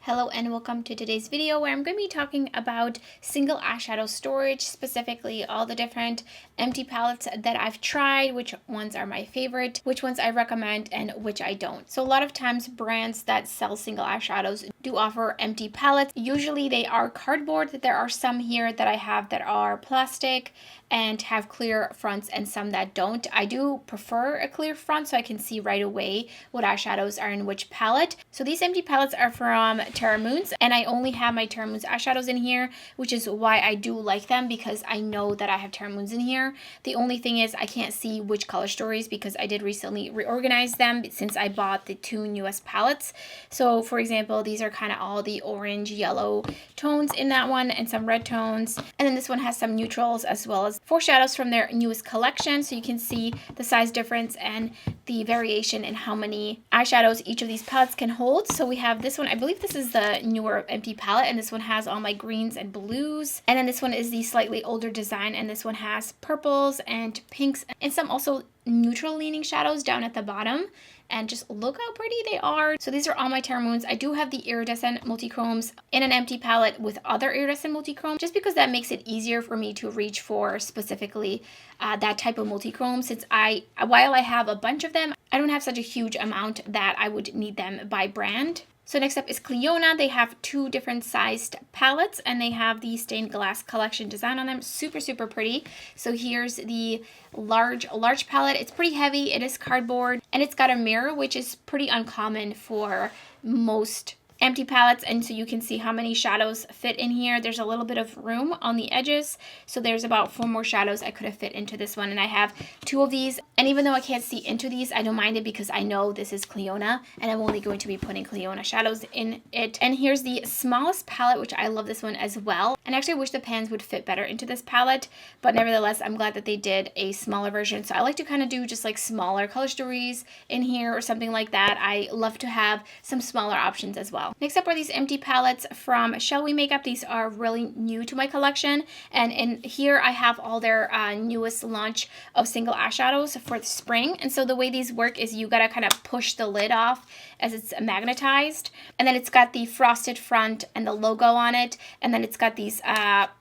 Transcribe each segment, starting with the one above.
Hello and welcome to today's video where I'm going to be talking about single eyeshadow storage, specifically all the different empty palettes that I've tried, which ones are my favorite, which ones I recommend, and which I don't. So a lot of times brands that sell single eyeshadows do offer empty palettes. Usually they are cardboard. There are some here that I have that are plastic and have clear fronts and some that don't. I do prefer a clear front so I can see right away what eyeshadows are in which palette. So these empty palettes are from Terra and I only have my Terra eyeshadows in here, which is why I do like them, because I know that I have Terra in here. The only thing is I can't see which color stories because I did recently reorganize them since I bought the two newest palettes. So for example, these are kind of all the orange yellow tones in that one and some red tones, and then this one has some neutrals as well as foreshadows from their newest collection, so you can see the size difference and the variation in how many eyeshadows each of these palettes can hold. So we have this one, I believe this is the newer empty palette, and this one has all my greens and blues, and then this one is the slightly older design, and this one has purples and pinks and some also neutral leaning shadows down at the bottom. And just look how pretty they are. So these are all my Terra Moons. I do have the iridescent multichromes in an empty palette with other iridescent multichrome, just because that makes it easier for me to reach for specifically that type of multichrome, since while I have a bunch of them, I don't have such a huge amount that I would need them by brand. So next up is Clionadh. They have two different sized palettes and they have the stained glass collection design on them. Super, super pretty. So here's the large palette. It's pretty heavy. It is cardboard and it's got a mirror, which is pretty uncommon for most empty palettes, and so you can see how many shadows fit in here. There's a little bit of room on the edges, so there's about 4 more shadows I could have fit into this one, and I have 2 of these. And even though I can't see into these, I don't mind it because I know this is Clionadh and I'm only going to be putting Clionadh shadows in it. And here's the smallest palette, which I love this one as well, and actually I wish the pans would fit better into this palette, but nevertheless I'm glad that they did a smaller version. So I like to kind of do just like smaller color stories in here or something like that. I love to have some smaller options as well. Next up are these empty palettes from Shellwe Makeup. These are really new to my collection, and in here I have all their newest launch of single eyeshadows for the spring. And so the way these work is you gotta kind of push the lid off as it's magnetized, and then it's got the frosted front and the logo on it, and then it's got these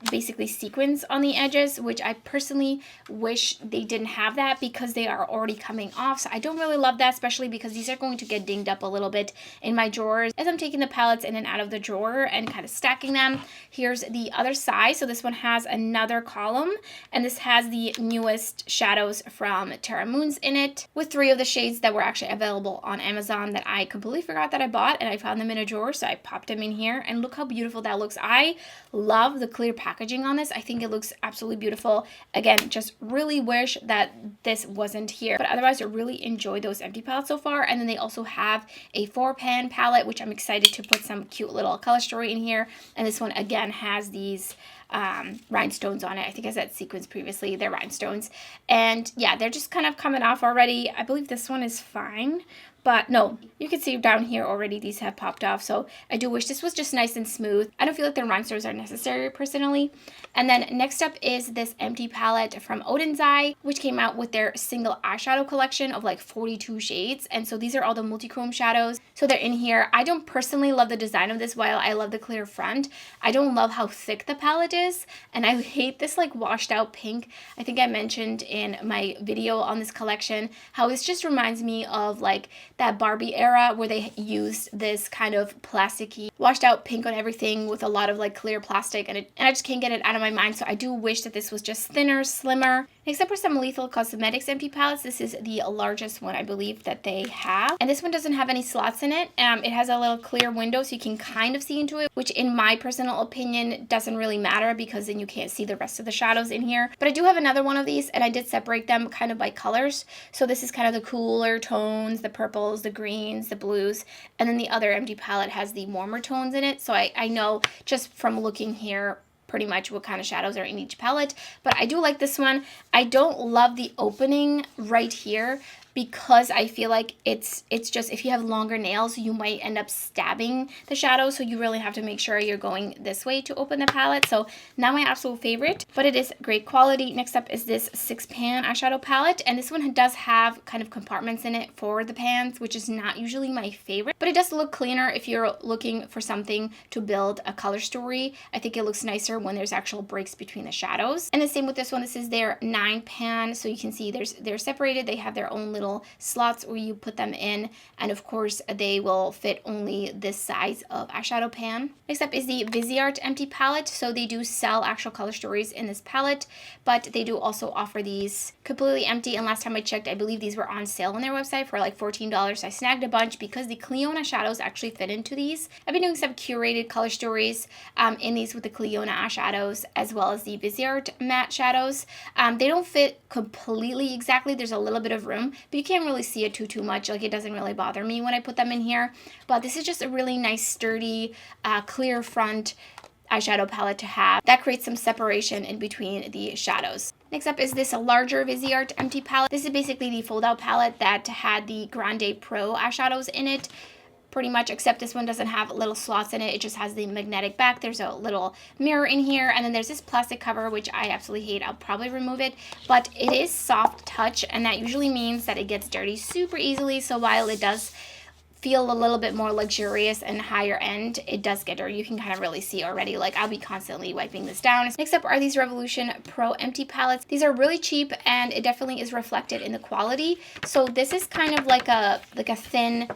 basically sequins on the edges, which I personally wish they didn't have that because they are already coming off. So I don't really love that, especially because these are going to get dinged up a little bit in my drawers as I'm taking the palettes in and out of the drawer and kind of stacking them. Here's the other side. So this one has another column, and this has the newest shadows from Terra Moons in it, with 3 of the shades that were actually available on Amazon that I completely forgot that I bought, and I found them in a drawer, so I popped them in here, and look how beautiful that looks. I love the clear packaging on this. I think it looks absolutely beautiful. Again, just really wish that this wasn't here, but otherwise I really enjoy those empty palettes so far. And then they also have a 4-pan palette, which I'm excited to put some cute little color story in here, and this one again has these rhinestones on it. I think I said sequins previously. They're rhinestones, and yeah, they're just kind of coming off already. I believe this one is fine, but no, you can see down here already these have popped off, so I do wish this was just nice and smooth. I don't feel like the rhinestones are necessary personally. And then next up is this empty palette from Odin's Eye, which came out with their single eyeshadow collection of like 42 shades, and so these are all the multichrome shadows, so they're in here. I don't personally love the design of this. While I love the clear front, I don't love how thick the palette is, and I hate this like washed out pink. I think I mentioned in my video on this collection how this just reminds me of like that Barbie era where they used this kind of plasticky washed out pink on everything with a lot of like clear plastic, and I just can't get it out of my mind. So I do wish that this was just thinner, slimmer. Except for some Lethal Cosmetics empty palettes, this is the largest one I believe that they have, and this one doesn't have any slots in it. It has a little clear window so you can kind of see into it, which in my personal opinion doesn't really matter because then you can't see the rest of the shadows in here. But I do have another one of these, and I did separate them kind of by colors. So this is kind of the cooler tones, the purples, the greens, the blues, and then the other empty palette has the warmer tones in it. So I know just from looking here pretty much what kind of shadows are in each palette, but I do like this one. I don't love the opening right here. because I feel like it's just, if you have longer nails, you might end up stabbing the shadow. So you really have to make sure you're going this way to open the palette. So not my absolute favorite, but it is great quality. Next up is this 6-pan eyeshadow palette. And this one does have kind of compartments in it for the pans, which is not usually my favorite, but it does look cleaner if you're looking for something to build a color story. I think it looks nicer when there's actual breaks between the shadows. And the same with this one. This is their 9-pan. So you can see they're separated. They have their own little slots where you put them in, and of course they will fit only this size of eyeshadow pan. Next up is the Viseart empty palette. So they do sell actual color stories in this palette, but they do also offer these completely empty, and last time I checked, I believe these were on sale on their website for like $14. I snagged a bunch because the Cleona shadows actually fit into these. I've been doing some curated color stories in these with the Cleona eyeshadows as well as the Viseart matte shadows. They don't fit completely exactly. There's a little bit of room, but you can't really see it too much. Like, it doesn't really bother me when I put them in here. But this is just a really nice, sturdy, clear front eyeshadow palette to have that creates some separation in between the shadows. Next up is this larger Viseart empty palette. This is basically the fold out palette that had the Grande Pro eyeshadows in it, pretty much, except this one doesn't have little slots in it. It just has the magnetic back. There's a little mirror in here, and then there's this plastic cover, which I absolutely hate. I'll probably remove it, but it is soft touch, and that usually means that it gets dirty super easily. So while it does feel a little bit more luxurious and higher end, it does get dirty. You can kind of really see already. Like, I'll be constantly wiping this down. Next up are these Revolution Pro empty palettes. These are really cheap, and it definitely is reflected in the quality. So this is kind of like a thin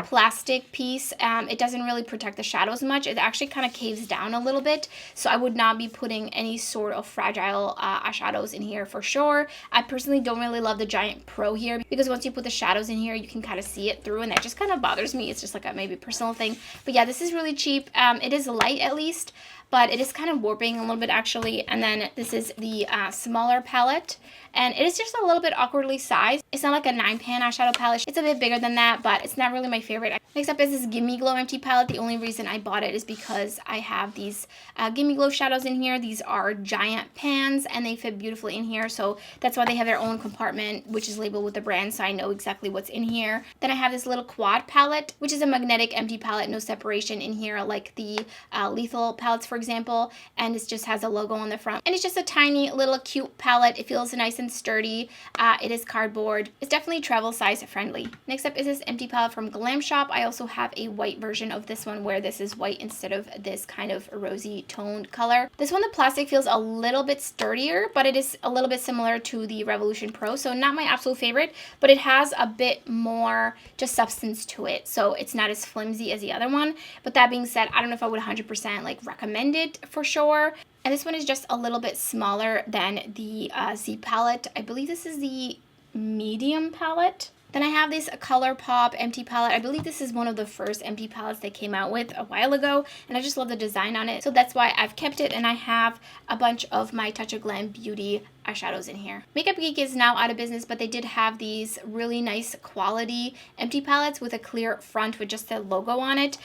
plastic piece. It doesn't really protect the shadows much. It actually kind of caves down a little bit, so I would not be putting any sort of fragile eyeshadows in here for sure. I personally don't really love the Giant Pro here because once you put the shadows in here, you can kind of see it through, and that just kind of bothers me. It's just like a maybe personal thing, but yeah, this is really cheap. It is light at least, but it is kind of warping a little bit actually. And then this is the smaller palette, and it is just a little bit awkwardly sized. It's not like a 9-pan eyeshadow palette. It's a bit bigger than that, but it's not really my favorite. Next up is this Gimme Glow empty palette. The only reason I bought it is because I have these Gimme Glow shadows in here. These are giant pans, and they fit beautifully in here, so that's why they have their own compartment, which is labeled with the brand, so I know exactly what's in here. Then I have this little quad palette, which is a magnetic empty palette, no separation in here like the Lethal palettes, for example, and it just has a logo on the front, and it's just a tiny little cute palette. It feels nice and sturdy. It is cardboard. It's definitely travel size friendly. Next up is this empty palette from Glam Shop. I also have a white version of this one where this is white instead of this kind of rosy toned color. This one, the plastic feels a little bit sturdier, but it is a little bit similar to the Revolution Pro, so not my absolute favorite, but it has a bit more just substance to it, so it's not as flimsy as the other one. But that being said, I don't know if I would 100% like recommend it for sure. And this one is just a little bit smaller than the Z palette. I believe this is the medium palette. Then I have this ColourPop empty palette. I believe this is one of the first empty palettes they came out with a while ago, and I just love the design on it, so that's why I've kept it. And I have a bunch of my Touch of Glam Beauty eyeshadows in here. Makeup Geek is now out of business, but they did have these really nice quality empty palettes with a clear front with just the logo on it.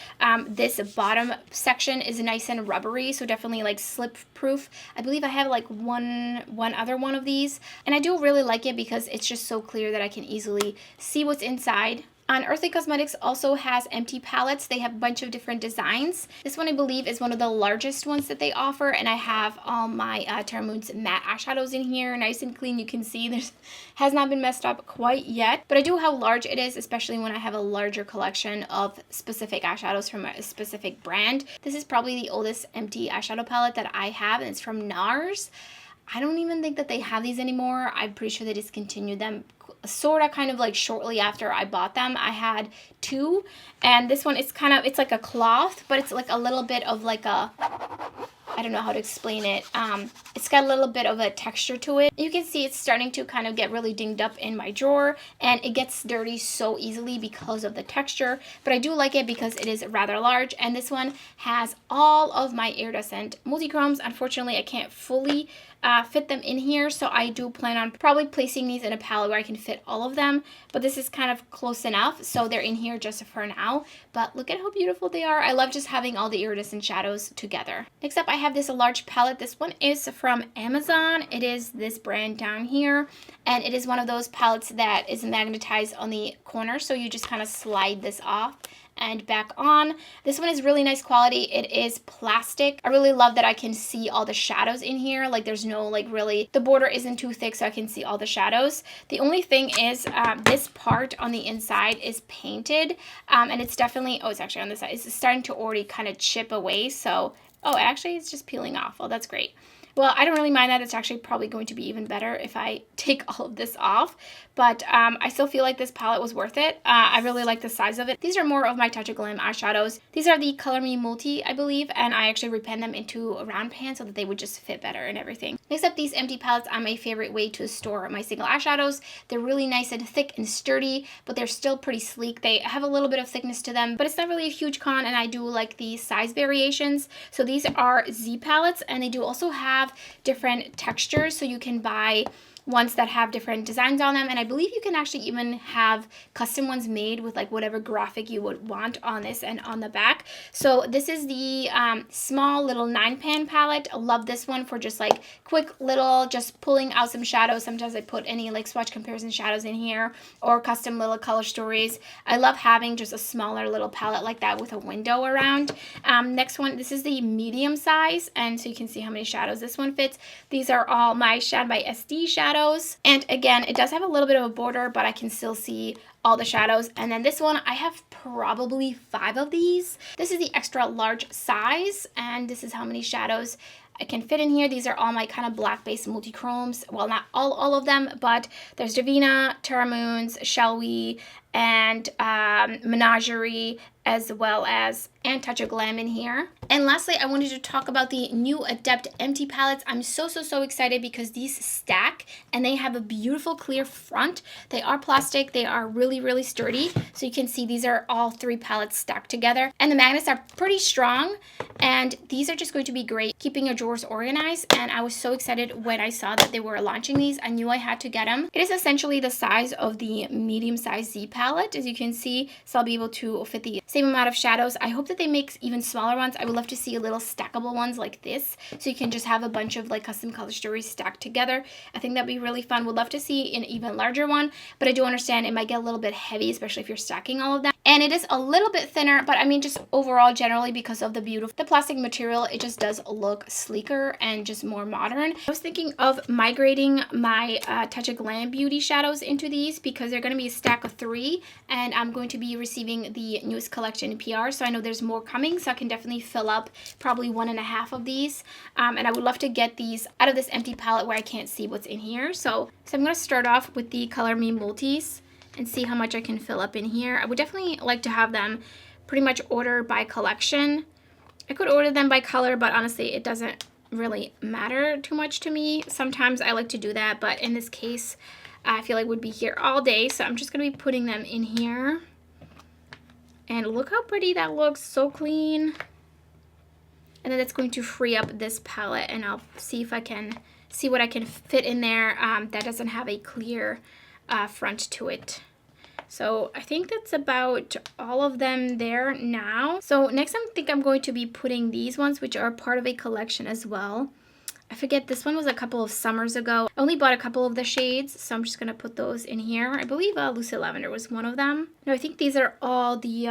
This bottom section is nice and rubbery, so definitely like slip proof. I believe I have like one other one of these, and I do really like it because it's just so clear that I can easily see what's inside. Unearthly Cosmetics also has empty palettes. They have a bunch of different designs. This one I believe is one of the largest ones that they offer, and I have all my Terra Moon's matte eyeshadows in here, nice and clean. You can see there's has not been messed up quite yet, but I do how large it is, especially when I have a larger collection of specific eyeshadows from a specific brand. This is probably the oldest empty eyeshadow palette that I have, and it's from NARS. I don't even think that they have these anymore. I'm pretty sure they discontinued them sort of kind of like shortly after I bought them. I had two, and this one is kind of, it's like a cloth, but it's like a little bit of like a, I don't know how to explain it. It's got a little bit of a texture to it. You can see it's starting to kind of get really dinged up in my drawer, and it gets dirty so easily because of the texture, but I do like it because it is rather large. And this one has all of my iridescent multi-chromes. Unfortunately, I can't fully fit them in here. So I do plan on probably placing these in a palette where I can fit all of them. But this is kind of close enough. So they're in here just for now. But look at how beautiful they are. I love just having all the iridescent shadows together. Next up, I have this large palette. This one is from Amazon. It is this brand down here. And it is one of those palettes that is magnetized on the corner. So you just kind of slide this off and back on. This one is really nice quality. It is plastic. I really love that I can see all the shadows in here. Like there's no really, the border isn't too thick so I can see all the shadows. The only thing is this part on the inside is painted and it's definitely, oh, it's actually on the side. It's starting to already kind of chip away. So, oh, actually it's just peeling off. Oh, that's great. Well, I don't really mind that. It's actually probably going to be even better if I take all of this off. But I still feel like this palette was worth it. I really like the size of it. These are more of my Touch of Glam eyeshadows. These are the Color Me Multi, I believe. And I actually repen them into a round pan so that they would just fit better and everything. Next up, these empty palettes are my favorite way to store my single eyeshadows. They're really nice and thick and sturdy, but they're still pretty sleek. They have a little bit of thickness to them, but it's not really a huge con. And I do like the size variations. So these are Z palettes and they do also have different textures. So you can buy ones that have different designs on them, and I believe you can actually even have custom ones made with like whatever graphic you would want on this and on the back. So this is the small little 9-pan palette. I love this one for just like quick little, just pulling out some shadows. Sometimes I put any like swatch comparison shadows in here or custom little color stories. I love having just a smaller little palette like that with a window around. Next one, this is the medium size, and so you can see how many shadows this one fits. These are all my ShineBySD shadows. And again, it does have a little bit of a border, but I can still see all the shadows. And then this one, I have probably 5 of these. This is the extra large size, and this is how many shadows I can fit in here. These are all my kind of black-based multi-chromes. Well, not all of them, but there's Devinah, Terra Moons, Shellwe, and Menagerie, as well as and Touch of Glam in here. And lastly, I wanted to talk about the new Adept empty palettes. I'm so excited because these stack and they have a beautiful clear front. They are plastic. They are really sturdy. So you can see these are all 3 palettes stacked together. And the magnets are pretty strong. And these are just going to be great keeping your drawers organized. And I was so excited when I saw that they were launching these. I knew I had to get them. It is essentially the size of the medium-sized Z palette, as you can see. So I'll be able to fit the same amount of shadows. I hope that they make even smaller ones. I would love to see little stackable ones like this, so you can just have a bunch of like custom color stories stacked together. I think that'd be really fun. Would love to see an even larger one, but I do understand it might get a little bit heavy, especially if you're stacking all of that. And it is a little bit thinner, but I mean just overall generally because of the plastic material, it just does look sleeker and just more modern. I was thinking of migrating my Touch of Glam beauty shadows into these because they're going to be a stack of 3, and I'm going to be receiving the newest collection in PR, so I know there's more coming, so I can definitely fill up probably 1.5 of these. And I would love to get these out of this empty palette where I can't see what's in here. So I'm going to start off with the Color Me Multis and see how much I can fill up in here. I would definitely like to have them pretty much ordered by collection. I could order them by color, but honestly, it doesn't really matter too much to me. Sometimes I like to do that, but in this case, I feel like would be here all day, so I'm just going to be putting them in here. And look how pretty that looks, so clean. And then it's going to free up this palette, and I'll see if I can see what I can fit in there that doesn't have a clear front to it. So I think that's about all of them there now. So next I think I'm going to be putting these ones, which are part of a collection as well. I forget, this one was a couple of summers ago. I only bought a couple of the shades, so I'm just going to put those in here. I believe Lucid Lavender was one of them. No, I think these are all the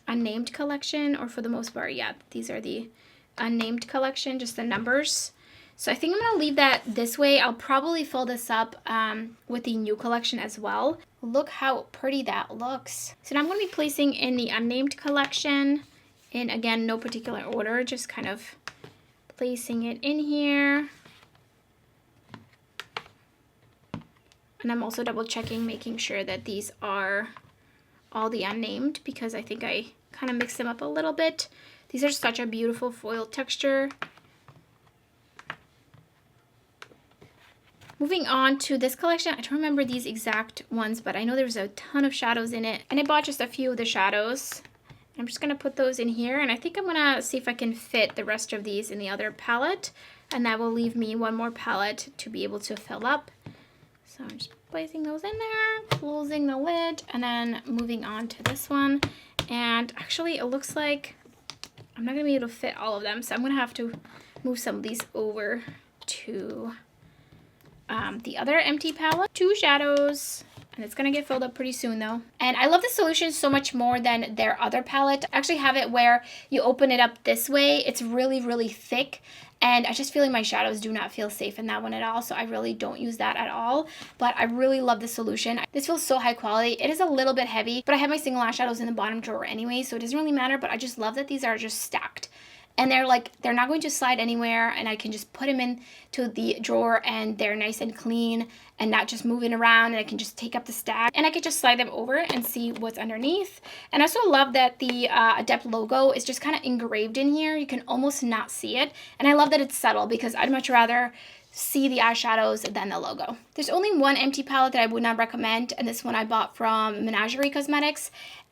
unnamed collection, or for the most part, yeah, these are the unnamed collection, just the numbers. So I think I'm going to leave that this way. I'll probably fill this up with the new collection as well. Look how pretty that looks. So now I'm going to be placing in the unnamed collection in, again, no particular order, just kind of placing it in here. And I'm also double checking, making sure that these are all the unnamed, because I think I kind of mixed them up a little bit. These are such a beautiful foil texture. Moving on to this collection, I don't remember these exact ones, but I know there's a ton of shadows in it. And I bought just a few of the shadows. I'm just going to put those in here, and I think I'm going to see if I can fit the rest of these in the other palette. and that will leave me one more palette to be able to fill up. So I'm just placing those in there, closing the lid, and then moving on to this one. And actually it looks like I'm not gonna be able to fit all of them, so I'm gonna have to move some of these over to the other empty palette. 2 shadows, and it's gonna get filled up pretty soon though. And I love this solution so much more than their other palette. I actually have it where you open it up this way. It's really, really thick, and I just feel like my shadows do not feel safe in that one at all, so I really don't use that at all. But I really love this solution. This feels so high quality. It is a little bit heavy, but I have my single eyeshadows in the bottom drawer anyway, so it doesn't really matter. But I just love that these are just stacked. And they're not going to slide anywhere, and I can just put them into the drawer and they're nice and clean and not just moving around, and I can just take up the stack and I can just slide them over and see what's underneath. And I also love that the Adept logo is just kind of engraved in here. You can almost not see it, and I love that it's subtle because I'd much rather see the eyeshadows than the logo. There's only one empty palette that I would not recommend, and this one I bought from Menagerie Cosmetics.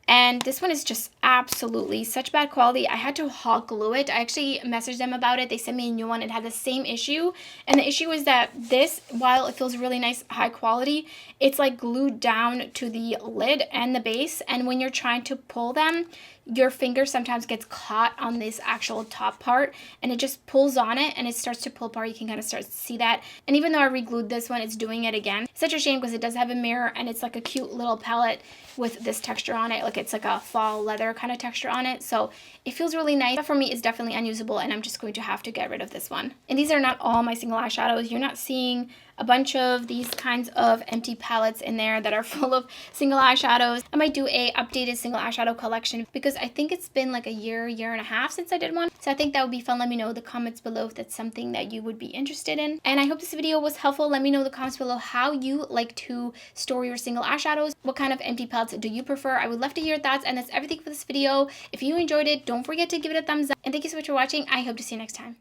And this one is just absolutely such bad quality. I had to hot glue it. I actually messaged them about it. They sent me a new one. It had the same issue. And the issue is that this, while it feels really nice, high quality, it's like glued down to the lid and the base. And when you're trying to pull them, your finger sometimes gets caught on this actual top part, and it just pulls on it and it starts to pull apart. You can kind of start to see that. And even though I re-glued this one, it's doing it again. It's such a shame because it does have a mirror, and it's like a cute little palette with this texture on it. Like it's like a fall leather kind of texture on it. So it feels really nice. But for me, it's definitely unusable, and I'm just going to have to get rid of this one. And these are not all my single eyeshadows. You're not seeing a bunch of these kinds of empty palettes in there that are full of single eyeshadows. I might do a updated single eyeshadow collection because I think it's been like a year and a half since I did one. So I think that would be fun. Let me know in the comments below if that's something that you would be interested in. And I hope this video was helpful. Let me know in the comments below how you like to store your single eyeshadows. What kind of empty palettes do you prefer? I would love to hear your thoughts. And that's everything for this video. If you enjoyed it, don't forget to give it a thumbs up. And thank you so much for watching. I hope to see you next time.